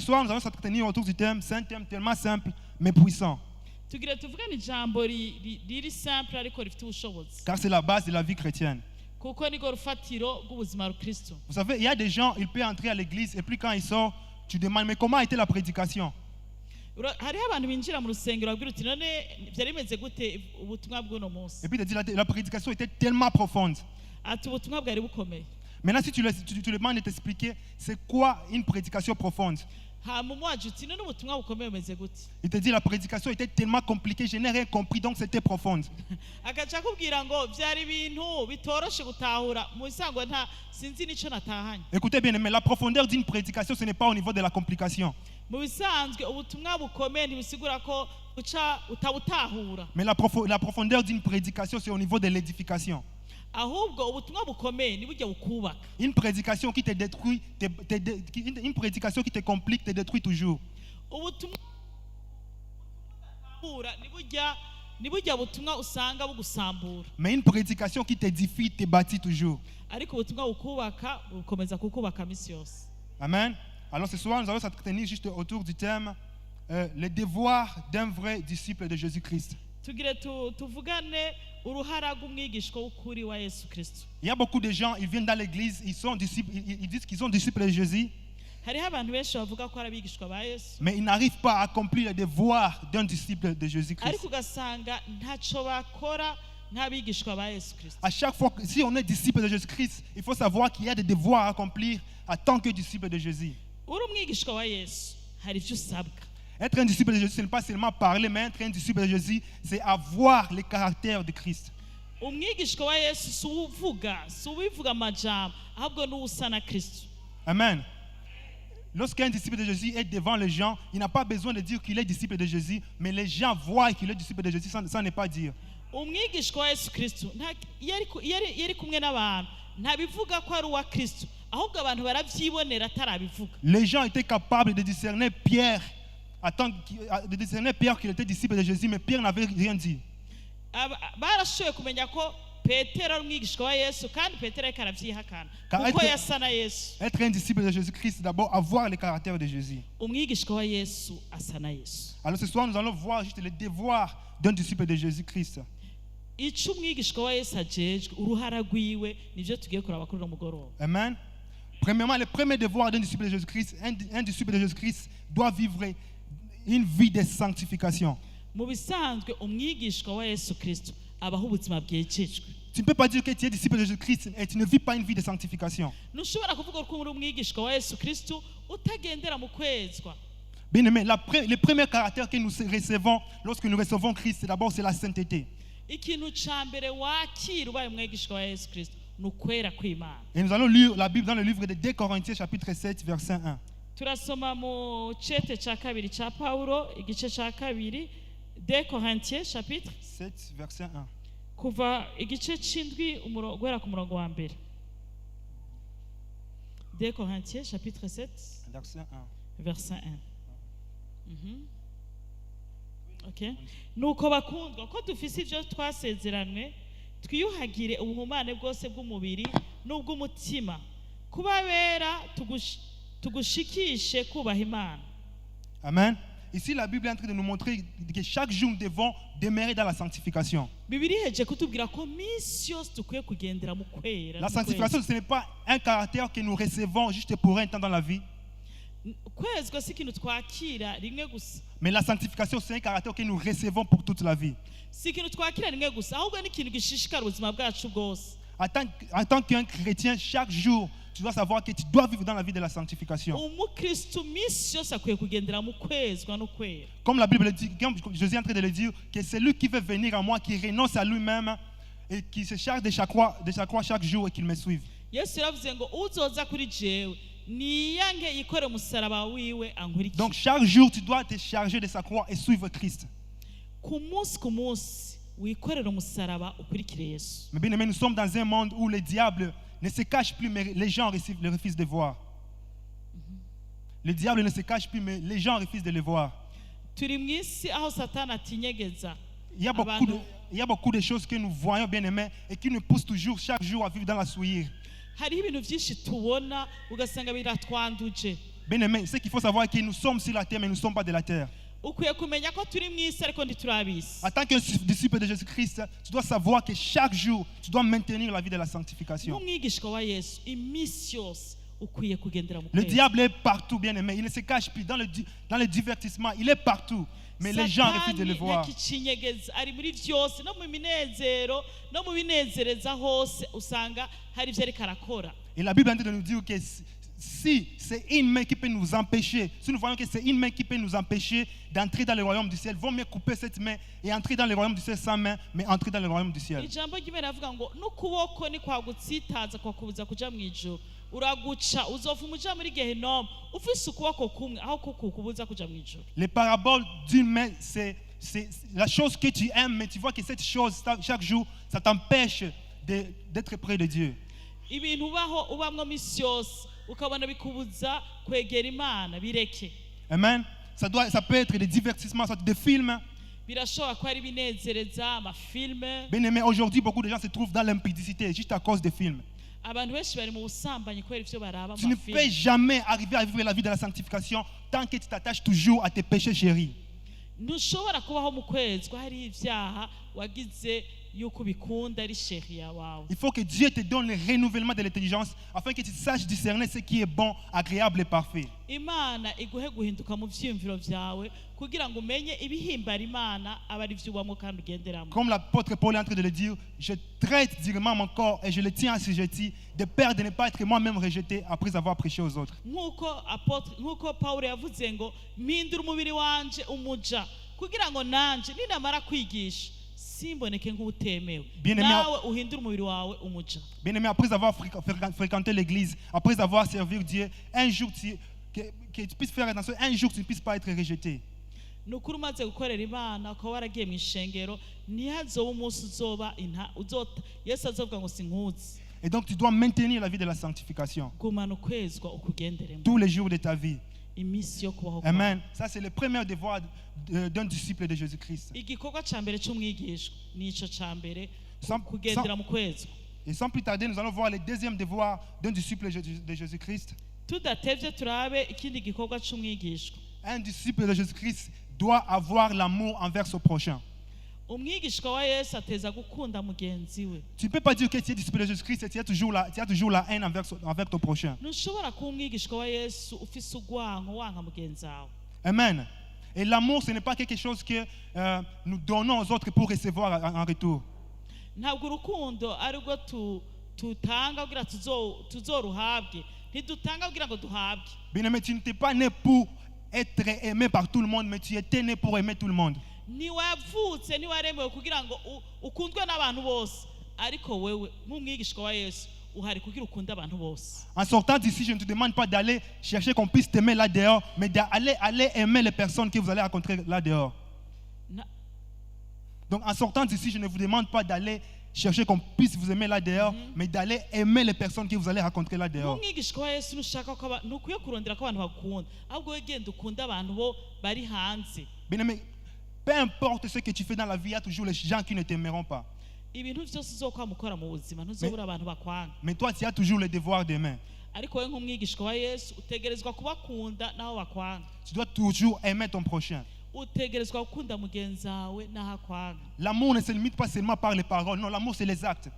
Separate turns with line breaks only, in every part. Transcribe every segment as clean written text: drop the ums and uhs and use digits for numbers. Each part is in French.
soir, nous allons s'entretenir autour du thème. C'est un thème tellement simple, mais puissant.
tugire tuvugane ijambo riri simple ariko rifite ubushobozi
Car c'est la base de la vie chrétienne.
kuko niko rufatiro rw'ubuzima rukristo.
Vous savez, il y a des gens, ils peuvent entrer à l'église et puis quand ils sortent, tu demandes, mais comment a été la prédication?
hariho abantu binjira mu rusengero babwira uti none byari bimeze gute ubutumwa bw'uno munsi.
Et puis il dit, la prédication était tellement profonde.
Ati ubutumwa bwari bukomeye.
Maintenant, si tu le demandes de t'expliquer, c'est quoi une prédication profonde?
hamumwaje uti none ubutumwa bukomeye bumeze gute.
Il te dit, la prédication était tellement compliquée, je n'ai rien compris, donc c'était profonde.
agaca kubwira ngo byari ibintu bitoroshe gutahura mu isango nta sinzi nico natahanye.
Écoutez bien, mais la profondeur d'une prédication, ce n'est pas au niveau de la complication.
mu bisanzwe ubutumwa bukomeye ntibisigura ko uca utabutahura.
Mais la profondeur d'une prédication, c'est au niveau de l'édification.
ahubwo ubutumwa bukomeye ni burya bukubaka.
Une prédication qui te détruit, une prédication qui te complique, te détruit toujours.
ubutumwa ni burya butumwa usanga bugusambura.
Mais une prédication qui t'édifie, te bâtit toujours.
ariko ubutumwa bukubaka bukomeza kukubaka misi yose.
Amen. Alors ce soir, nous allons s'entretenir juste autour du thème le devoir d'un vrai disciple de Jésus-Christ.
tugire tuvugane uruhara rw'umwigishwa w'ukuri wa Yesu Kristo.
Il y a beaucoup de gens, ils viennent dans l'église, ils sont disciples, ils disent qu'ils sont disciples de Jésus,
hariho abantu benshi bavuga ko ari abigishwa ba Yesu
mais ils n'arrivent pas à accomplir le devoir d'un disciple de Jésus-Christ.
ariko ugasanga ntaco bakora nk'abigishwa ba Yesu Kristo.
À chaque fois, si on est disciple de Jésus-Christ, il faut savoir qu'il y a des devoirs à accomplir en tant que disciple de Jésus.
uri umwigishwa wa Yesu hari ivyo usabwa.
Être un disciple de Jésus, ce n'est pas seulement parler, mais être un disciple de Jésus, c'est avoir le caractère de Christ.
umwigishwa wa Yesu si ubivuga amajambo ahubwo n'uwusa na Kristo.
Amen. Lorsqu'un disciple de Jésus est devant les gens, il n'a pas besoin de dire qu'il est disciple de Jésus, mais les gens voient qu'il est disciple de Jésus, ça n'est pas dire.
umwigishwa wa Yesu Kristo iyo ari kumwe n'abantu ntabivuga ko ari uwa Kristo ahubwo abantu baravyibonera atarabivuga.
Les gens étaient capables de discerner Pierre qu'il était disciple de Jésus, mais Pierre n'avait rien dit.
barashoboye kumenya ko Petero ari umwigishwa wa Yesu kandi Petero ariko aravyihakana
Car
kuko yasa na Yesu.
Être un disciple de Jésus-Christ, c'est d'abord avoir le caractère de Jésus.
umwigishwa wa Yesu asa na Yesu.
Alors ce soir, nous allons voir juste le devoir d'un disciple de Jésus-Christ.
ico umwigishwa wa Yesu ajejwe uruhara rwiwe nivyo tugiye kuraba kuri uno mugoroba.
Amen. Premièrement, le premier devoir d'un disciple de Jésus-Christ, un disciple de Jésus-Christ doit vivre une vie de sanctification.
mu bisanzwe umwigishwa wa Yesu Kristo abaho ubuzima bwejejwe.
Tu ne peux pas dire que tu es disciple de Jésus-Christ et tu ne vis pas une vie de sanctification.
ntushobora kuvuga ko uri umwigishwa wa Yesu Kristo utagendera mu kwezwa.
Bien-aimé, le premier caractère que nous recevons lorsque nous recevons Christ, c'est la sainteté.
ikintu ca mbere wakira ubaye umwigishwa wa Yesu Kristo ni ukwera kw'Imana.
Et nous allons lire la Bible dans le livre de 2 Corinthiens chapitre 7 verset 1.
turasoma mu cete ca kabiri ca Paulo igice ca kabiri 2 Corinthiens chapitre
7 verset 1.
kuva igice c'indwi guhera ku murongo wa mbere. 2 Corinthiens chapitre 7
Verset 1.
verset 1. Okay. nuko bakundwa ko dufise ivyo twasezeranwe twiyuhagire ubuhumane bwose bw'umubiri n'ubw'umutima kuba bera tugushikishe kubaha Imana.
Amen. Ici, la Bible est en train de nous montrer que chaque jour, nous devons demeurer dans la sanctification. La sanctification, ce n'est pas un caractère que nous recevons juste pour un temps dans la vie. Mais la sanctification, c'est un caractère que nous recevons pour toute la vie. En tant qu'un chrétien, chaque jour, tu dois savoir que tu dois vivre dans la vie de la sanctification. Comme la Bible le dit, comme Jésus est en train de le dire, que c'est lui qui veut venir à moi, qui renonce à lui-même et qui se charge de sa croix chaque jour et qu'il me suive. Donc chaque jour, tu dois te charger de sa croix et suivre Christ. Mais bien aimé, nous sommes dans un monde où le diable ne se cache plus, mais les gens le refusent de voir. Le diable ne se cache plus, mais les gens refusent de le voir. Il y a beaucoup de choses que nous voyons, bien aimés, et qui nous poussent toujours, chaque jour, à vivre dans la souillure. Bien-aimé, ce qu'il faut savoir, c'est que nous sommes sur la terre, mais nous ne sommes pas de la terre.
ukwiye kumenya ko turi mu isi ariko ntiturabisi.
En tant que disciple de Jésus-Christ, tu dois savoir que chaque jour, tu dois maintenir la vie de la sanctification.
nk'umwigishwa wa Yesu iminsi yose ukwiye kugendera mu
Le
kwezi.
diable est partout, bien-aimé. Il ne se cache plus dans le divertissement. Il est partout. Mais les gens refusent de le voir.
ntakinyegeza ari muri byose no mu minezero no mu binezereza hose usanga hari ibyo ariko arakora.
Et la Bible est en train de nous dire que si c'est une main qui peut nous empêcher, si nous voyons que c'est une main qui peut nous empêcher d'entrer dans le royaume du ciel, vaut mieux couper cette main et entrer dans le royaume du ciel sans main, mais entrer dans le royaume du ciel.
Ijambo ry'Imana rivuga ngo n'ukuboko ni kwagutsitaza kwakubuza kuja mu ijuru. Uraguca uzova umuja muri Gehinomu ufise ukuboko kumwe aho kukubuza kuja mu ijuru.
Les paraboles d'une main, c'est la chose que tu aimes, mais tu vois que cette chose, chaque jour, ça t'empêche d'être près de Dieu.
Ibintu ubaho ubamwo misi yose ukabona bikubuza kwegera Imana bireke.
Amen. Ça peut être des divertissements, des films.
Birashobora ko ari binezereza amafilme.
Bien aimé, aujourd'hui, beaucoup de gens se trouvent dans l'impudicité juste à cause des films.
Abantu benshi bari mu busambanyi kubera ivyo baraba
Tu ne peux jamais arriver à vivre la vie de la sanctification tant que tu t'attaches toujours à tes péchés chéris.
Ntushobora kubaho mu kwezi ko hari ivyaha wagize yuko bikunda ari sheria wawe.
Il faut que Dieu te donne le renouvellement de l'intelligence afin que tu saches discerner ce qui est bon, agréable et parfait.
Imana iguhe guhinduka mu vyiyumviro vyawe kugira ngo umenye ibihimbara Imana aba ari vyo ubamwo kandi ugenderamo.
Comme l'apôtre Paul est en train de le dire, je traite durement mon corps et je le tiens assujetti de peur de ne pas être moi-même rejeté après avoir prêché aux autres.
Nkuko Paulo yavuze ngo mpindura umubiri wanje umuja kugira ngo nanje ninamara kwigisha simboneke nk'utemewe nawe uhindura umubiri wawe umuja.
Bien-aimé, après avoir fréquenté l'église, après avoir servi Dieu, un jour que tu puisses faire attention, un jour tu ne puisses pas être rejeté.
Nukuri umaze gukorera Imana ukaba waragiye mu ishengero ntihazoba umunsi uzoba Yesu azovuga ngo sinkuzi.
Et donc tu dois maintenir la vie de la sanctification
gumana ukwezwa ukugenderemo
tous les jours de ta vie.
Iminsi yo kubaho.
Amen. Ça c'est le premier devoir d'un disciple de Jésus-Christ.
Igikorwa ca mbere c'umwigishwa nico ca mbere kugendera mu kwezwa.
Et sans plus tarder, nous allons voir le deuxième devoir d'un disciple de Jésus-Christ.
Tudatevye turabe ikindi gikorwa c'umwigishwa.
Un disciple de Jésus-Christ doit avoir l'amour envers son prochain.
Umwigishwa wa Yesu ateza gukunda mugenzi we.
Tu ne peux pas dire que tu es disciple de Jésus-Christ et tu as toujours la haine envers ton prochain.
Ntushobora kuba umwigishwa wa Yesu ufise urwanko wanka mugenzi wawe.
Amen. Et l'amour, ce n'est pas quelque chose que nous donnons aux autres pour recevoir en retour.
Ntabwo urukundo ari rwo tutanga kugira tuzoruhabwe ntidutanga kugira ngo duhabwe.
Bien-aimé, tu n'étais pas né pour être aimé par tout le monde, mais tu étais né pour aimer tout le monde.
Niwavutse niwaremewe kugira ngo ukundwe n'abantu bose ariko wewe nk'umwigishwa wa Yesu uhari kugira ukunde abantu bose.
En sortant d'ici, je ne te demande pas d'aller chercher qu'on puisse t'aimer là dehors, mais d'aller aimer les personnes que vous allez rencontrer là dehors. Donc en sortant d'ici, je ne vous demande pas d'aller chercher qu'on puisse vous aimer là dehors, mais d'aller aimer les personnes que vous allez rencontrer là dehors.
Umwigishwa wa Yesu nushaka ko nukwiye kurondera ko abantu bakunda ahubwo wegenda ukunda abantu bo bari hanze.
Bien-aimé, peu importe ce que tu fais dans la vie, il y a toujours les gens qui ne t'aimeront pas.
Ibintu byose uzokora mu buzima ntuzobura abantu bakwanga.
Mais toi, tu as toujours le devoir d'aimer.
Ariko we nk'umwigishwa wa Yesu utegerezwa kubakunda naho bakwanga.
Tu dois toujours aimer ton prochain.
Utegerezwa gukunda mugenzi wawe naho akwanga.
L'amour ne se limite pas seulement par les paroles, non, l'amour c'est les actes.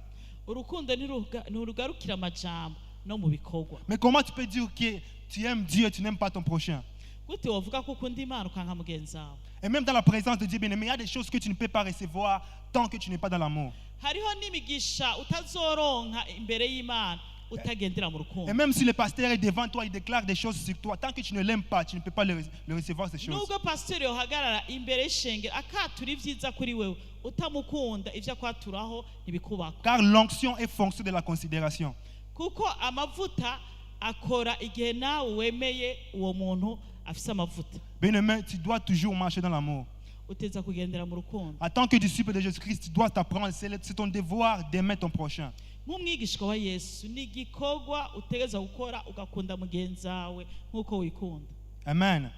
Urukundo ntirugarukira amajambo no mu bikorwa.
Mais comment tu peux dire que tu aimes Dieu et tu n'aimes pas ton prochain?
Gute wovuga ko ukunda Imana ukanka mugenzi wawe?
Et même dans la présence de Dieu, bien-aimé, il y a des choses que tu ne peux pas recevoir tant que tu n'es pas dans l'amour.
Hariho n'imigisha utazoronka imbere y'Imana utagendera mu rukundo.
Et même si le pasteur est devant toi, il déclare des choses sur toi, tant que tu ne l'aimes pas, tu ne peux pas le recevoir ces choses.
Nubwo pasteur yohagarara imbere y'ishengero akatura ivyiza kuri wewe utamukunda ivyo akwaturaho ntibikubako.
Car l'onction est fonction de la considération.
Kuko amavuta akora igihe nawe wemeye uwo muntu afise amavuta.
Bien-aimé, tu dois toujours marcher dans l'amour.
Uteza kugendera mu rukundo.
En tant que disciple de Jésus-Christ, tu dois t'apprendre, c'est ton devoir d'aimer ton prochain.
Nk'umwigishwa wa Yesu ni igikorwa utegeza gukora ugakunda mugenzi wawe nk'uko wikunda.
Amen.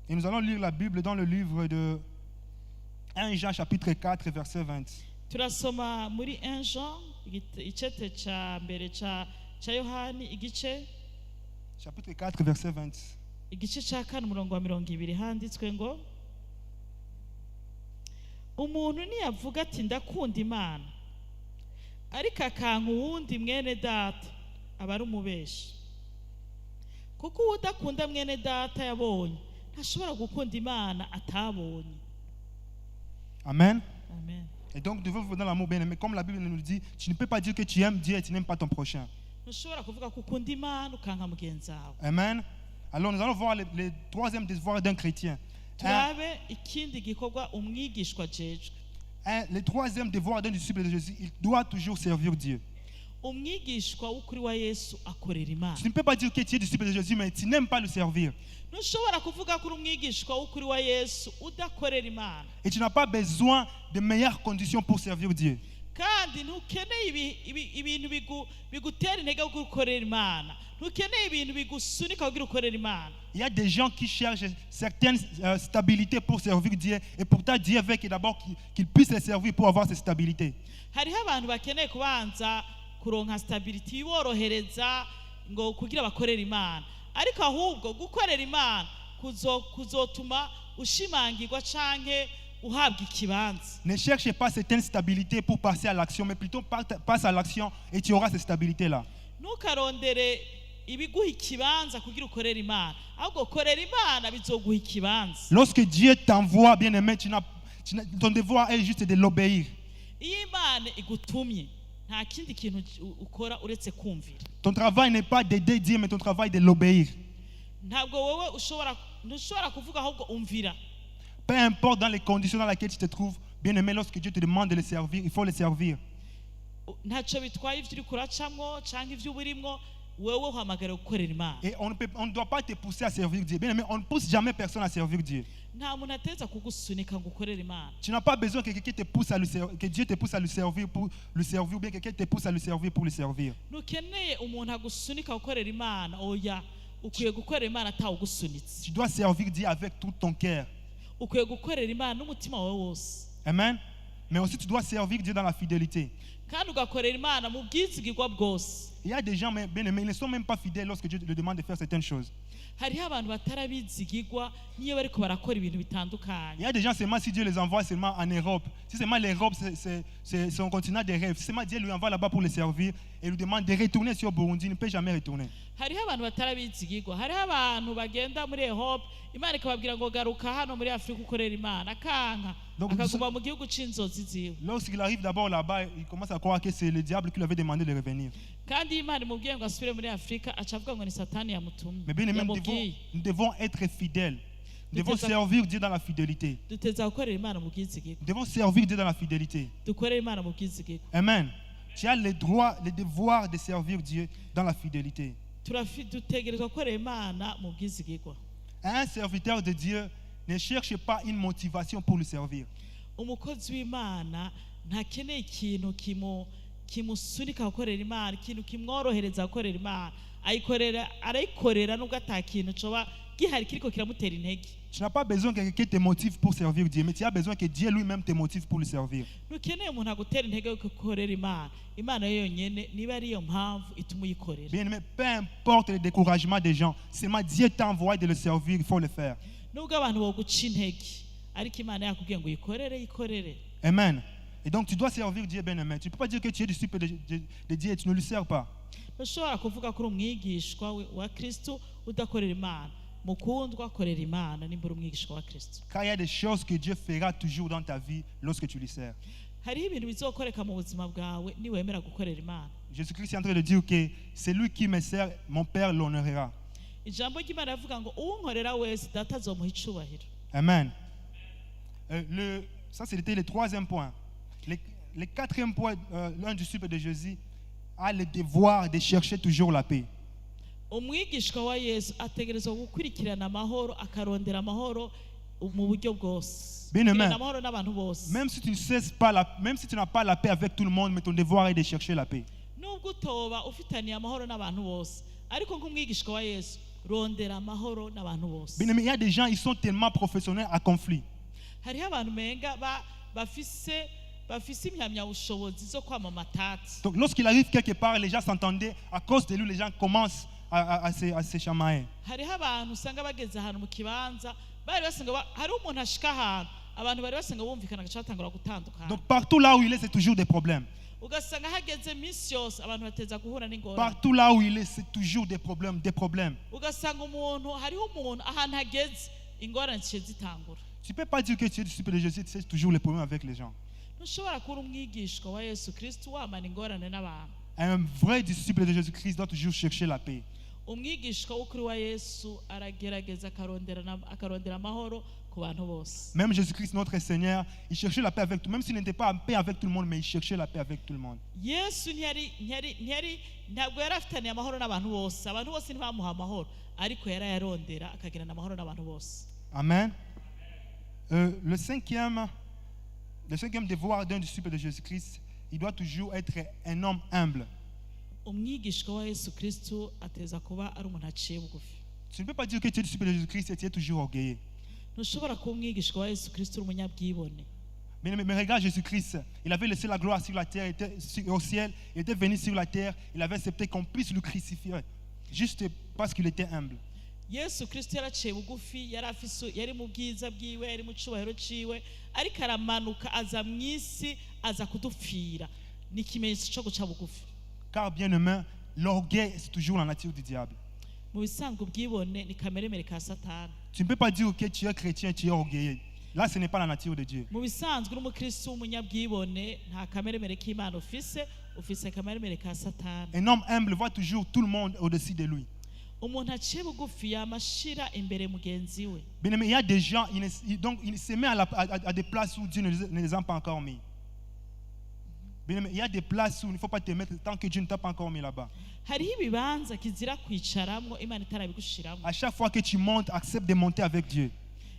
Et nous allons lire la Bible dans le livre de 1 Jean chapitre 4 verset 20.
Turasoma muri 1 Jean icete ca mbere ca Yohani igice
Chapitre 4, verset 20.
igice cya kane umurongo wa 20 handitswe ngo umuntu niyavuga ati ndakunda Imana ariko akanka uwundi mwene data aba ari umubeshi kuko udakunda mwene data yabonye ntashobora gukunda Imana atabonye.
Amen.
Amen.
Et donc, devons vivre dans l'amour bien-aimé. Comme la Bible nous dit, tu ne peux pas dire que tu aimes Dieu et tu n'aimes pas ton prochain.
ntushobora kuvuga ko ukunda Imana ukanka mugenzi wawe.
Amen. Alors, nous allons voir le troisième devoir d'un chrétien.
turabe ikindi gikorwa umwigishwa ajejwe.
Le troisième devoir d'un disciple de Jésus, il doit toujours servir Dieu.
umwigishwa w'ukuri wa Yesu akorera Imana.
Tu ne peux pas dire que tu es disciple de Jésus, mais tu n'aimes pas le servir.
ntushobora kuvuga ko uri umwigishwa w'ukuri wa Yesu udakorera Imana.
Et tu n'as pas besoin de meilleures conditions pour servir Dieu.
kandi ntukeneye ibintu bigutera intege yo gukorera Imana. ntukeneye ibintu bigusunika kugira ukorera Imana.
Il y a des gens qui cherchent certaines stabilités pour servir Dieu, et pourtant Dieu veut que d'abord qu'ils puissent les servir pour avoir cette stabilité.
hariho abantu bakeneye kubanza kuronka stability iborohereza ngo kugira bakorera Imana, ariko ahubwo gukorera Imana kuzotuma ushimangirwa canke uhabwa ikibanza.
Ne cherchez pas certaines stabilités pour passer à l'action, mais plutôt passe à l'action et tu auras cette stabilité-là.
ntukarondere ibiguha ikibanza kugira ukorera Imana, ahubwo korera Imana bizoguha ikibanza.
Lorsque Dieu t'envoie, bien-aimé, ton devoir est juste de l'obéir.
iyo Imana igutumye nta kindi kintu ukora uretse kumvira.
Ton travail n'est pas d'aider Dieu, mais ton travail est de l'obéir.
ntabwo wowe ntushobora kuvuga ahubwo umvira.
Peu importe dans les conditions dans lesquelles tu te trouves, bien-aimé, lorsque Dieu te demande de le servir, il faut le servir.
ntacyo bitwaye ibyo uri kuracamwo cyangwa ibyo uburimwo, wewe uhamagara gukorera Imana.
Et on ne doit pas te pousser à servir Dieu. Bien-aimé, on ne pousse jamais personne à servir Dieu.
nta muntu ateza kugusunika ngo ukorere Imana.
Tu n'as pas besoin que quelqu'un te pousse à le servir, que Dieu te pousse à le servir pour le servir, ou bien que quelqu'un te pousse à le servir pour le servir.
ntukeneye umuntu agusunika gukorera Imana. oya, ukwiye gukorera Imana atawugusunitse.
Tu dois servir Dieu avec tout ton cœur.
ukwiye gukorera Imana n'umutima wawe wose.
Amen. Mais aussi tu dois servir Dieu dans la fidélité.
kandi ugakorera Imana mu bwizigirwa bwose.
Il y a des gens, bien-aimés, ils ne sont même pas fidèles lorsque Dieu leur demande de faire certaines choses.
hariho abantu batarabizigirwa niyo bariko barakora ibintu
Il
bitandukanye.
y a des gens seulement si Dieu les envoie seulement en Europe. Si seulement l'Europe, c'est son continent de rêve. Si seulement Dieu lui envoie là-bas pour le servir et lui demande de retourner sur Burundi, il ne peut jamais retourner.
hariho abantu batarabizigirwa. hariho abantu bagenda muri Europe, Imana ikababwira ngo garuka hano muri Afurika ukorera Imana, akanka
Donc,
akaguma mu gihugu c'inzozi ziwe.
Lorsqu'il arrive d'abord là-bas, il commence à croire que c'est le diable qui lui avait demandé de revenir.
kandi iyo Imana imubwiye ngo asubire muri Afurika aca avuga ngo ni Satani yamutumye.
Mais bien aimé,
yamubwiye.
nous devons être fidèles. Nous devons
Nous devons-
servir Dieu dans la fidélité.
duteza gukorera Imana mu bwizigirwa.
Nous devons servir Dieu dans la fidélité.
dukorera Imana mu bwizigirwa.
Amen. Tu as le droit, le devoir de servir Dieu dans la fidélité.
dutegerezwa gukorera Imana mu bwizigirwa.
Un serviteur de Dieu ne cherche pas une motivation pour le servir.
umukozi w'Imana ntakeneye ikintu kimusunika gukorera Imana, ikintu kimworohereza gukorera Imana. arayikorera nubwo atakintu coba gihari kiriko kiramutera intege.
Tu n'as pas besoin que quelqu'un te motive pour servir Dieu, mais tu as besoin que Dieu lui-même te motive pour le servir.
ntukeneye umuntu agutera intege yo gukorera Imana. Imana yo yonyene niba ariyo mpamvu ituma uyikorera.
Bien aimé, peu importe le découragement des gens, seulement Dieu t'a envoyé de le servir, il faut le faire.
nubwo abantu boguca intege, ariko Imana yakubwiye ngo yikorere.
Amen. Et donc tu dois servir Dieu, bien aimé. Tu ne peux pas dire que tu es disciple de Dieu et tu ne le sers pas.
ntushobora kuvuga ko uri umwigishwa wa Kristo udakorera Imana. mukundwa korera Imana nimba uri umwigishwa wa Kristo.
Car il y a des choses que Dieu fera toujours dans ta vie lorsque tu le sers.
hariho ibintu bizokoreka mu buzima bwawe niwemera gukorera Imana.
Jésus-Christ est en train de dire que celui qui me sert, mon Père l'honorera.
ijambo ry'Imana rivuga ngo uwunkorera wese data azomuha icubahiro.
Amen. Ça, c'était le troisième point. Le quatrième point, l'un disciple de Jésus a le devoir de chercher toujours la paix.
umwigishwa wa Yesu ategerezwa gukurikirana amahoro, akarondera amahoro mu buryo bwose.
Bien aimé.
amahoro n'abantu bose.
Même si tu n'as pas la paix avec tout le monde, mais ton devoir est de chercher la paix.
nubwo utoba ufitaniye amahoro n'abantu bose, ariko nk'umwigishwa wa Yesu rondera amahoro n'abantu bose.
Bien aimé, il y a des gens, ils sont tellement professionnels à conflit.
hariho abantu menga bafise impamyabushobozi zo kwama amatati.
Donc lorsqu'il arrive quelque part, les gens s'entendaient, à cause de lui, les gens commencent à se chamailler.
hariho abantu usanga bageze ahantu mu kibanza bari basanga hariho umuntu ashika ahantu abantu bari basanga bumvikana agaca batangura gutandukana.
Donc partout là où il est, c'est toujours des problèmes.
ugasanga hageze iminsi yose abantu bateza guhura n'ingorane.
Partout là où il est, c'est toujours des problèmes, des problèmes.
ugasanga umuntu hariho umuntu ahantu hageze ingorane zice zitangura.
Tu ne peux pas dire que tu es disciple de Jésus, c'est toujours les problèmes avec les gens.
ntushobora kuba umwigishwa wa Yesu Kristo wamana ingorane n'abantu.
Un vrai disciple de Jésus-Christ doit toujours chercher la paix.
umwigishwa w'ukuri wa Yesu aragerageza akarondera amahoro ku bantu bose.
Même Jésus-Christ, notre Seigneur, il cherchait la paix avec tout le monde. Même s'il n'était pas en paix avec tout le monde, mais il cherchait la paix avec tout le monde.
Yesu ntabwo yari afitaniye amahoro n'abantu bose. abantu bose ntibamuha amahoro ariko yarayarondera akagirana amahoro n'abantu bose.
Amen. Le cinquième devoir d'un disciple de Jésus-Christ, il doit toujours être un homme humble.
umwigishwa wa Yesu Kristo ateza kuba ari umuntu aciye bugufi.
Tu ne peux pas dire que tu es disciple de Jésus-Christ et tu es toujours orgueilleux.
ntushobora kuba umwigishwa wa Yesu Kristo uri umunyabwibone.
Mais regarde Jésus-Christ, il avait laissé la gloire sur la terre, il était au ciel, il était venu sur la terre, il avait accepté qu'on puisse le crucifier, juste parce qu'il était humble.
Yesu Kristo yaraciye bugufi, yari mu bwiza bwiwe, yari mu cyubahiro ciwe, ariko aramanuka aza mu isi aza kudupfira. Ni ikimenyetso cyo guca bugufi.
Car bien aimé, l'orgueil c'est toujours la nature du diable.
Mu bisanzwe ubwibone ni kameremere ka Satani.
Tu ne peux pas dire que tu es chrétien, tu es orgueilleux. Là, ce n'est pas la nature de Dieu.
Mu bisanzwe n'umukristo w'umunyabwibone nta kameremere k'Imana ufise kameremere ka Satani.
Un homme humble voit toujours tout le monde au-dessus de lui.
umuntu aciye bugufi yamashira imbere mugenzi we.
Bien aimé, il y a des gens, donc il se met à des places où Dieu ne les a pas encore mis. Bien aimé, il y a des places où il ne faut pas te mettre tant que Dieu ne t'a pas encore mis là-bas.
hariho ibibanza kizira kwicaramwo Imana itarabigushiramwo.
À chaque fois que tu montes, accepte de monter avec Dieu.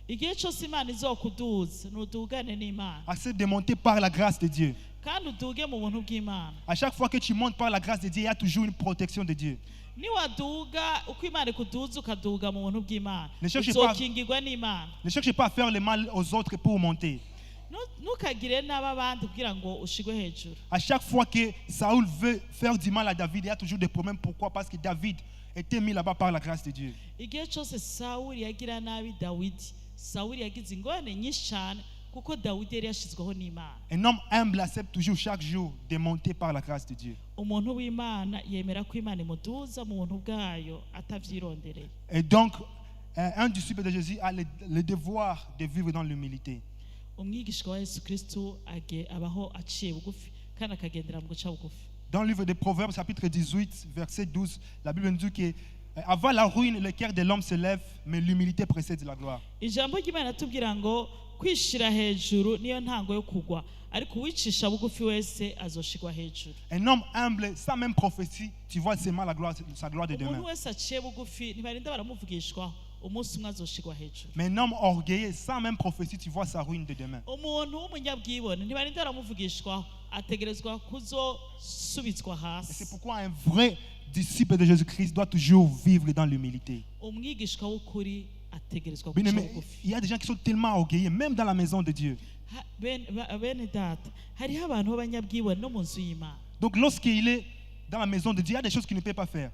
igihe cyose Imana izokuduza nudugane n'Imana.
Accepte de monter par la grâce de Dieu.
kandi uduge mu buntu bw'Imana.
À chaque fois que tu montes par la grâce de Dieu, il y a toujours une protection de Dieu.
niwaduga uko Imana ikuduza ukaduga mu buntu bw'Imana
Ne cherchez
uzokingirwa n'Imana.
Ne cherchez pas à faire le mal aux autres pour monter.
ntukagire n'ababandi kugira ngo ushigwe hejuru.
À chaque fois que Saoul veut faire du mal à David, il y a toujours des problèmes. Pourquoi? Parce que David était mis là-bas par la grâce de Dieu.
igihe cyose Sawuli yagira nabi Dawidi, Sawuli yagize ingorane nyinshi cyane kuko Dawidi yari yashizweho n'Imana.
Un homme humble accepte toujours chaque jour de monter par la grâce de Dieu.
umuntu w'Imana yemera ko Imana imuduza mu buntu bwayo atavyirondereye.
Et donc, un disciple de Jésus a le devoir de vivre dans l'humilité.
umwigishwa wa Yesu Kristo abaho aciye bugufi kandi akagendera mu guca bugufi.
Dans le livre des Proverbes, chapitre 18, verset 12, la Bible nous dit que avant la ruine, le cœur de l'homme se lève, mais l'humilité précède la gloire.
ijambo ry'Imana tubwira ngo kwishira hejuru niyo ntango yo kugwa, ariko uwicisha bugufi wese azoshigwa hejuru.
Un homme humble, sans même prophétie, tu vois seulement sa gloire de demain.
umuntu wese aciye bugufi ntibarinda baramuvugishwaho, umunsi umwe azoshigwa hejuru.
Mais un homme orgueilleux, sans même prophétie, tu vois sa ruine de demain.
umuntu w'umunyabwibone ntibarinda baramuvugishwaho, ategerezwa kuzosubizwa
Et c'est
hasi.
pourquoi un vrai disciple de Jésus-Christ doit toujours vivre dans l'humilité.
umwigishwa w'ukuri ategerezwa
Bien
guca
aimé,
bugufi.
il y a des gens qui sont tellement orgueilleux, même dans la maison de Dieu.
bene data hariho abantu b'abanyabwibone no mu nzu y'Imana.
Donc lorsqu'il est dans la maison de Dieu, il y a des choses qu'il ne peut pas faire.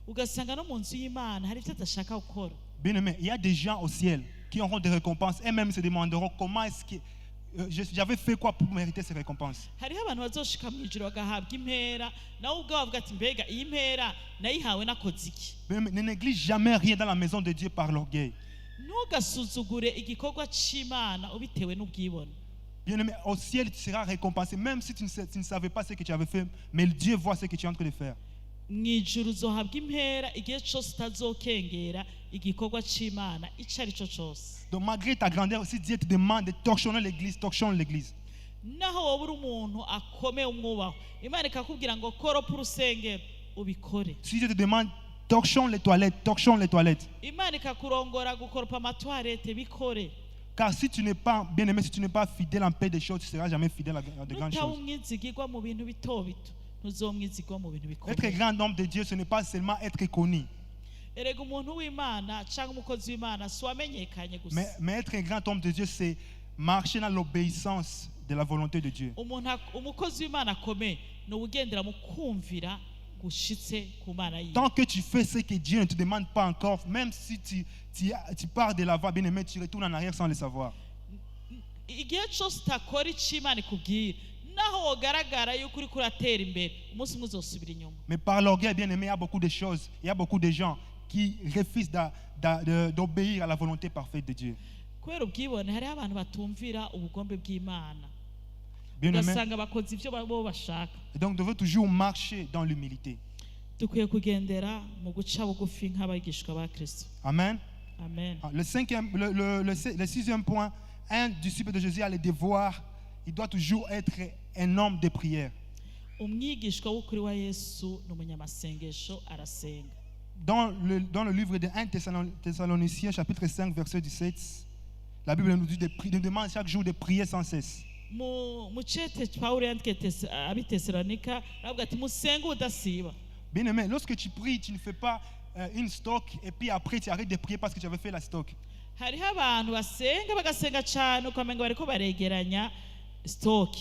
ugasanga no mu nzu y'Imana hari ibyo adashaka gukora.
Bien aimé, il y a des gens au ciel qui auront des récompenses et même se demanderont comment est-ce que j'avais fait quoi pour mériter ces récompenses.
hariho abantu bazoshika mu ijuru bagahabwa impera, nawe ubwawe bavuga ati mbega iyi mpera nayihawe nakoze iki.
Bien aimé, ne néglige jamais rien dans la maison de Dieu par l'orgueil.
ntugasuzugure igikorwa c'Imana ubitewe n'ubwibone.
Bien aimé, au ciel tu seras récompensé même si tu ne savais pas ce que tu avais fait, mais Dieu voit ce que tu es en train de faire.
mu ijuru uzohabwa impera igihe cyose utazokengera igikorwa c'Imana ico ari cyo cyose.
Donc malgré ta grandeur, si Dieu te demande de torchonner l'église, torchonne l'église.
naho wowe uri umuntu akomeye umwubaho, Imana ikakubwira ngo koropa urusengero ubikore.
Si Dieu te demande torchonne les toilettes, torchonne les toilettes.
Imana ikakurongora gukoropa amatwarete bikore.
Car si tu n'es pas bien aimé, si tu n'es pas fidèle en paix des choses, tu ne seras jamais fidèle à de grandes
nutaba
choses.
umwizigirwa mu bintu bito bito ntuzomwizigwa mu bintu
Être
bikomeye.
grand homme de Dieu, ce n'est pas seulement être connu,
erega umuntu w'Imana cyangwa umukozi w'Imana si wamenyekanye gusa.
mais être un grand homme de Dieu, c'est marcher dans l'obéissance de la volonté de Dieu.
umukozi w'Imana akomeye ni uwugendera mu kumvira gushitse ku Mana yiwe.
Tant que tu fais ce que Dieu ne te demande pas encore, même si tu pars de là-bas, bien aimé, tu retournes en arrière sans le savoir.
Igihe cyose utakora icyo Imana ikubwira naho wogaragara yuko uri kuratera imbere umunsi umwe uzosubira inyuma.
Mais par l'orgueil, bien aimé, il y a beaucoup de choses, il y a beaucoup de gens qui refusent d'obéir à la volonté parfaite de Dieu.
Kubera ubwibone hariho abantu batumvira ubugombe bw'Imana.
Bien aimé.
Ugasanga bakoze ibyo bo bashaka.
Et donc, nous devons toujours marcher dans l'humilité.
Dukwiye kugendera mu guca bugufi nk'abigishwa ba Kristo.
Amen.
Amen.
Le sixième point, un disciple de Jésus a le devoir, il doit toujours être un homme de prière.
Umwigishwa w'ukuri wa Yesu n'umunyamasengesho arasenga.
Dans le livre de 1 Thessaloniciens, chapitre 5, verset 17, la Bible nous dit de demander chaque jour de prier sans cesse.
Mu cete Pawulo yandikiye abitesalonika aravuga ati musenge udasiba.
Bien aimé, lorsque tu pries, tu ne fais pas une stock et puis après tu arrêtes de prier parce que tu avais fait la stock.
Hariho abantu basenga bagasenga cyane ukamenga bariko baregeranya stock.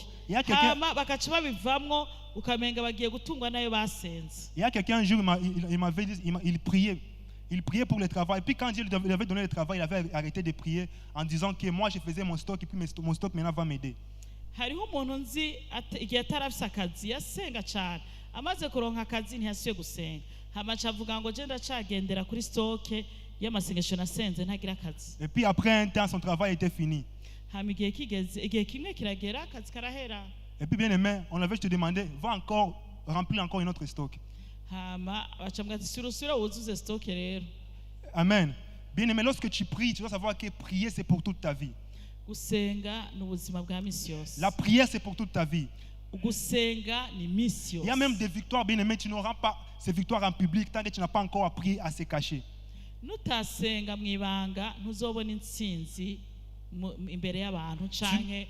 Hama bakaca babivamwo ukamenga bagiye gutungwa nayo basenze.
Il y a quelqu'un un jour il m'avait dit il priait pour le travail. Puis quand Dieu lui avait donné le travail, il avait arrêté de prier en disant que moi je faisais mon stock et puis mon stock maintenant va m'aider.
Hariho umuntu nzi igihe atarafise akazi yasenga cyane amaze kuronka akazi ntiyasubiye gusenga hama cavuga ngo je ndacagendera kuri stock y'amasengesho nasenze ntagira akazi.
Et puis après un temps son travail était fini.
Hama igihe kigeze igihe kimwe kiragera akazi karahera.
Et puis bien aimé, on avait te demander va encore remplir encore une autre stock.
Hama bacambwa ati surusura wuzuze stock rero.
Amen. Bien aimé, lorsque tu pries, tu dois savoir que prier c'est pour toute ta vie.
Gusenga n'ubuzima bwa misi yose.
La prière c'est pour toute ta vie.
Gusenga ni misi yose.
Il y a même des victoires, bien aimé, tu n'auras pas ces victoires en public tant que tu n'as pas encore appris à se cacher.
Nutasenga mwibanga ntuzobona intsinzi imbere y'abantu canke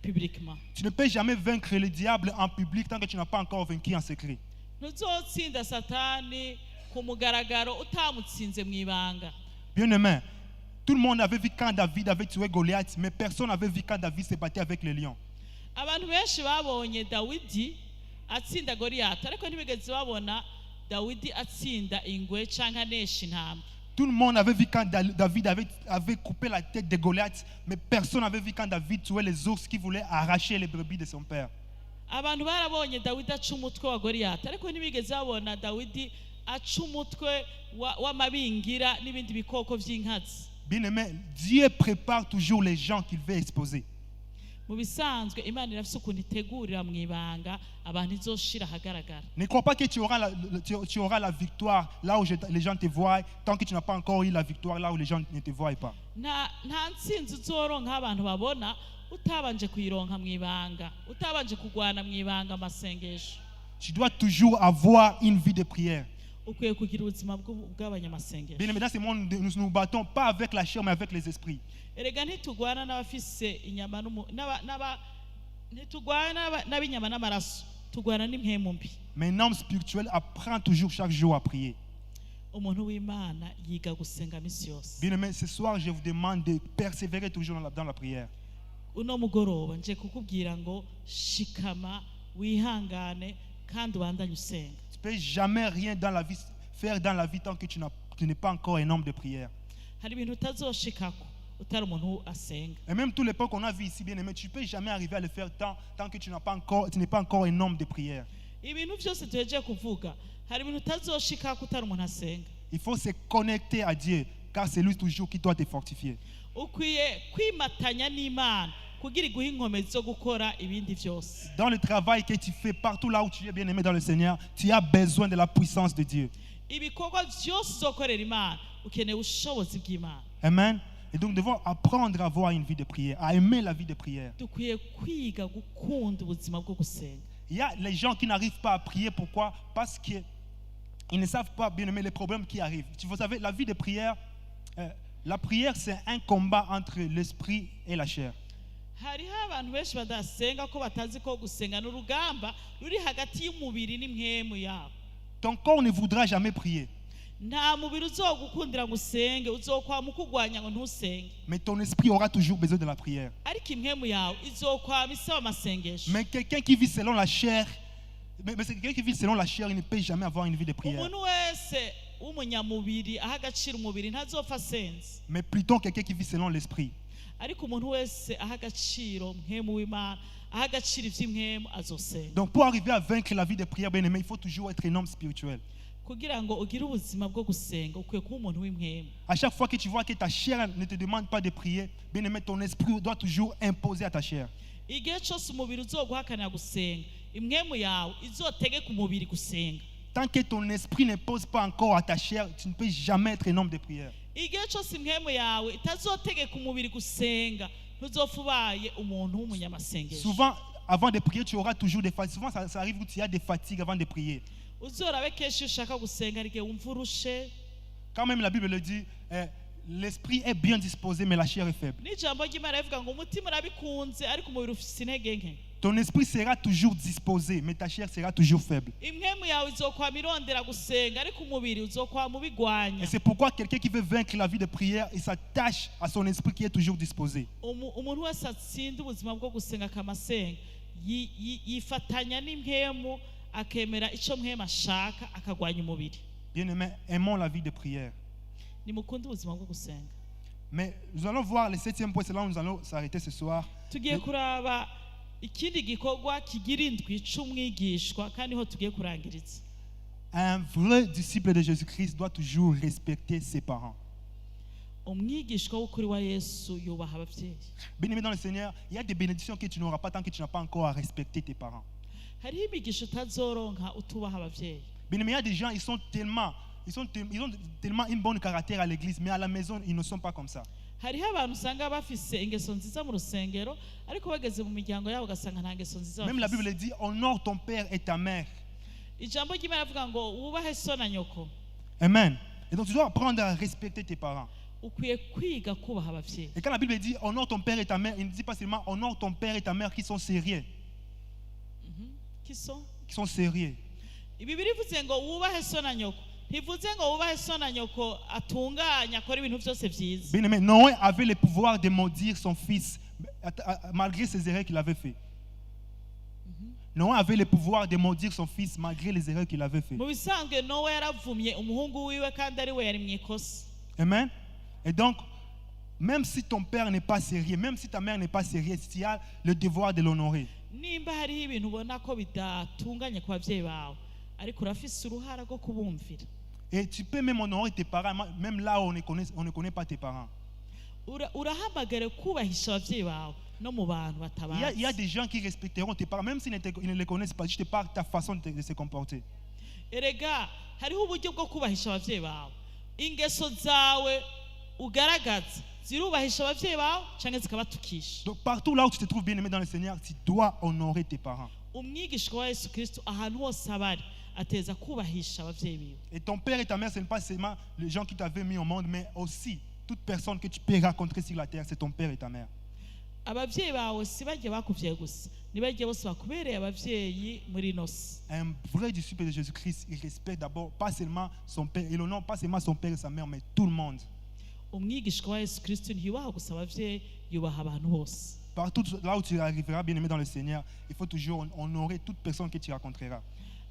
publiquement.
Tu ne peux jamais vaincre le diable en public tant que tu n'as pas encore vaincu en secret.
Ntuzotsinda satani ku mugaragaro utamutsinze mwibanga.
Bien aimé, tout le monde avait vu quand David avait tué Goliath, mais personne n'avait vu quand David se battait avec les lions.
Abantu benshi babonye Dawidi atsinda Goliath ariko ntibigeze babona Dawidi atsinda ingwe canke anesha intama.
Tout le monde avait vu quand David avait coupé la tête de Goliath, mais personne n'avait vu quand David tuait les ours qui voulaient arracher les brebis de son père.
Abantu barabonye Dawidi aca umutwe wa Goliath ariko ntibigeze babona Dawidi aca umutwe w'amabingira n'ibindi bikoko vy'inkazi.
Bien aimé, Dieu prépare toujours les gens qu'il veut exposer.
Mu bisanzwe Imana irafise ukuntu itegurira mwibanga abantu izoshira hagaragara.
Ne crois pas que tu auras la victoire là où les gens te voient tant que tu n'as pas encore eu la victoire là où les gens ne te voient pas.
Nta ntsinzi uzoronka abantu babona utabanje kuyironka mwibanga utabanje kugwana mwibanga amasengesho.
Tu dois toujours avoir une vie de prière.
Ukwiye kugira ubuzima bw'abanyamasengesho.
Bien aimé, dans ce monde nous nous battons pas avec la chair mais avec les esprits.
Erega ntitugwana n'abafise inyama ntitugwana n'abinyama n'amaraso tugwana n'impemu mbi.
Mais un homme spirituel apprend toujours chaque jour à prier.
Umuntu w'Imana yiga gusenga misi yose.
Bien aimé, ce soir je vous demande de persévérer toujours dans la prière.
Uno mugoroba nje kukubwira ngo shikama wihangane kandi ubandanye usenga.
Tu peux jamais rien faire dans la vie tant que tu n'es pas encore un homme de prière.
Hari ibintu utazoshikako utari umuntu asenga.
Et même tous les points qu'on a vu ici, bien aimé, tu peux jamais arriver à le faire tant que tu n'es pas encore un homme de prière.
Ibintu byose tuhejeje kuvuga hari ibintu utazoshikako utari umuntu asenga.
Il faut se connecter à Dieu car c'est lui toujours qui doit te fortifier.
Ukwiye kwimatanya n'Imana kugira iguhe inkomezi zo gukora ibindi byose.
Dans le travail que tu fais, partout là où tu es bien aimé dans le Seigneur, tu as besoin de la puissance de Dieu.
Ibikorwa byose uzokorera Imana ukeneye ubushobozi bw'Imana.
Amen. Et donc nous devons apprendre à avoir une vie de prière, à aimer la vie de prière.
Dukwiye kwiga gukunda ubuzima bwo gusenga.
Il y a les gens qui n'arrivent pas à prier, pourquoi? Parce qu'ils ne savent pas bien aimer les problèmes qui arrivent. Vous savez, la vie de prière, la prière c'est un combat entre l'esprit et la chair.
Hariho abantu benshi badasenga ko batazi ko gusenga n'urugamba ruri hagati y'umubiri n'impwemu yabo.
Ton corps ne voudra jamais prier.
Nta mubiri uzogukundira ngo usenge uzokwama ukugwanya ngo ntusenge.
Mais ton esprit aura toujours besoin de la prière.
Ariko impwemu yawe izokwama isaba amasengesho.
Mais quelqu'un qui vit selon la chair, Mais c'est quelqu'un qui vit selon la chair, il ne peut jamais avoir une vie de prière.
umuntu wese w'umunyamubiri aha agaciro umubiri ntazopfa asenze,
Mais plutôt quelqu'un qui vit selon l'esprit.
ariko umuntu wese aha agaciro mpemu w'Imana, aha agaciro ivy'impemu azosenga.
Donc pour arriver à vaincre la vie de prière, bien aimé, il faut toujours être un homme spirituel.
Kugira ngo ugire ubuzima bwo gusenga ukwiye kuba umuntu w'impemu.
À chaque fois que tu vois que ta chair ne te demande pas de prier, bien aimé, ton esprit doit toujours imposer à ta chair.
Igihe cyose umubiri uzoguhakanira gusenga, impwemu yawe izotegeka umubiri gusenga.
Tant que ton esprit ne pose pas encore à ta chair, tu ne peux jamais être un homme de prière.
Igihe cyose impwemu yawe itazotegeka umubiri gusenga, ntuzopfa ubaye umuntu w'umunyamasengesho.
Souvent, avant de prier, tu auras toujours des fatigues. Souvent, ça arrive où tu as des fatigues avant de prier.
Uzorabe kenshi ushaka gusenga ariko wumva urushe.
Quand même la Bible le dit, l'esprit est bien disposé, mais la chair est faible.
N'ijambo ry'Imana rivuga ngo umutima urabikunze ariko umubiri ufite intege nke.
Ton esprit sera toujours disposé, mais ta chair sera toujours faible.
Impwemu yawe izokwama irondera gusenga ariko umubiri uzokwama
Et
ubigwanya.
c'est pourquoi quelqu'un qui veut vaincre la vie de prière, il s'attache à son esprit qui est toujours disposé.
Umuntu wese atsinda ubuzima bwo gusenga akamasenga yifatanya n'impwemu akemera icyo mpwemu ashaka akagwanya umubiri.
Bien-aimés, aimons la vie de prière.
Nimukunde ubuzima bwo gusenga.
Mais nous allons voir le 7e point, c'est là où nous allons s'arrêter ce soir.
Tugiye kuraba ikindi gikorwa kigira indwi c'umwigishwa kandi ho tugiye kurangiriza.
Un vrai disciple de Jésus-Christ doit toujours respecter ses parents.
Umwigishwa w'ukuri wa Yesu yubaha abavyeyi.
Bien-aimé dans le Seigneur, il y a des bénédictions que tu n'auras pas tant que tu n'as pas encore à respecter tes parents.
Hariho imigisha utazoronka utubaha abavyeyi.
Bien-aimé, il y a des gens, ils ont tellement une bonne caractère à l'église, mais à la maison, ils ne sont pas comme ça.
Hariho abantu usanga bafise ingeso nziza mu rusengero ariko bageze mu miryango yabo ugasanga nta ngeso nziza
Même la
bafise.
Bible dit, honore ton père et ta mère.
Ijambo ry'Imana rivuga ngo wubahe so na nyoko.
Amen. Et donc tu dois apprendre à respecter tes parents.
Ukwiye kwiga kubaha abavyeyi.
Et quand la Bible dit, honore ton père et ta mère, il ne dit pas seulement, honore ton père et ta mère qui sont sérieux. Qui sont sérieux.
Ibibiri ivuze ngo wubahe so na nyoko. Ntivuze ngo wubahe so na nyoko atunganya akora ibintu byose vyiza.
Bien aimé, Noé avait le pouvoir de maudire son fils malgré ses erreurs qu'il avait fait. Noé avait le pouvoir de maudire son fils malgré les erreurs qu'il avait fait.
Mu bisanzwe Nowa yaravumye umuhungu wiwe kandi ari we yari mwikosa.
Amen. Et donc, même si ton père n'est pas sérieux, même si ta mère n'est pas sérieuse, tu as le devoir de l'honorer.
Nimba hariho ibintu ubona ko bidatunganye ku bavyeyi bawe ariko urafise uruhara rwo kubumvira.
Et tu peux même honorer tes parents, même là où on ne connaît pas tes parents.
Urahamagare kubahisha abavyeyi bawe no mu bantu batabazi.
Il y a des gens qui respecteront tes parents, même s'ils ne les connaissent pas. Je te parle de ta façon de se comporter.
Erega hariho uburyo bwo kubahisha abavyeyi bawe. Ingeso zawe ugaragaza zirubahisha abavyeyi bawe canke zikabatukisha.
Donc partout là où tu te trouves bien aimé dans le Seigneur, tu dois honorer tes parents.
Umwigishwa wa Yesu Kristo ahantu hose abari ateza kubahisha abavyeyi biwe.
Et ton père et ta mère, ce n'est pas seulement les gens qui t'avaient mis au monde, mais aussi toute personne que tu peux rencontrer sur la terre, c'est ton père et ta mère.
Abavyeyi bawe si bajye bakuvye gusa, ni bajye bose bakubereye abavyeyi muri nosi.
Un vrai disciple de Jésus-Christ, il respecte d'abord pas seulement son père, il honore pas seulement son père et sa mère, mais tout le monde.
Umwigishwa wa Yesu Kristo ntiyubaha gusa abavyeyi, yubaha abantu bose.
Partout là où tu arriveras bien aimé dans le Seigneur, il faut toujours honorer toute personne que tu rencontreras.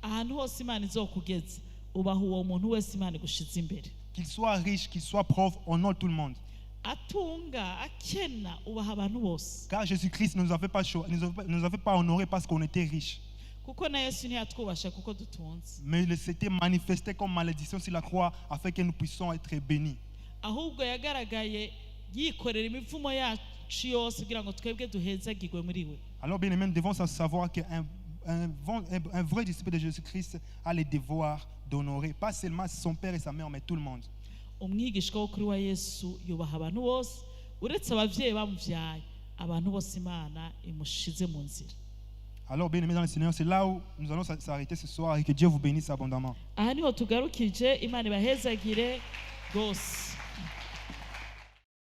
Ahantu hose Imana izokugeza ubaha uwo muntu wese Imana igushize imbere.
Qu'il soit riche, qu'il soit pauvre, honore tout le monde.
Atunga akena ubaha abantu bose.
Car Jésus-Christ ne nous avait pas honoré parce qu'on était riche.
Kuko na Yesu ntiyatwubasha kuko dutunze.
Mais il s'était manifesté comme malédiction sur la croix afin que nous puissions être bénis.
Ahubwo yagaragaye yikorera imivumo yacu yose kugira ngo twebwe duhezagirwe muri we.
Alors bien aimés, nous devons savoir qu'un vrai disciple de Jésus-Christ a le devoir d'honorer pas seulement son père et sa mère, mais tout le monde.
Umwigishwa w'ukuri wa Yesu yubaha abantu bose uretse abavyeyi bamuvyaye, abantu bose Imana imushize mu nzira.
Alors bien aimés dans le Seigneur, c'est là où nous allons s'arrêter ce soir et que Dieu vous bénisse abondamment.
Aha niho tugarukije, Imana ibahezagire gose.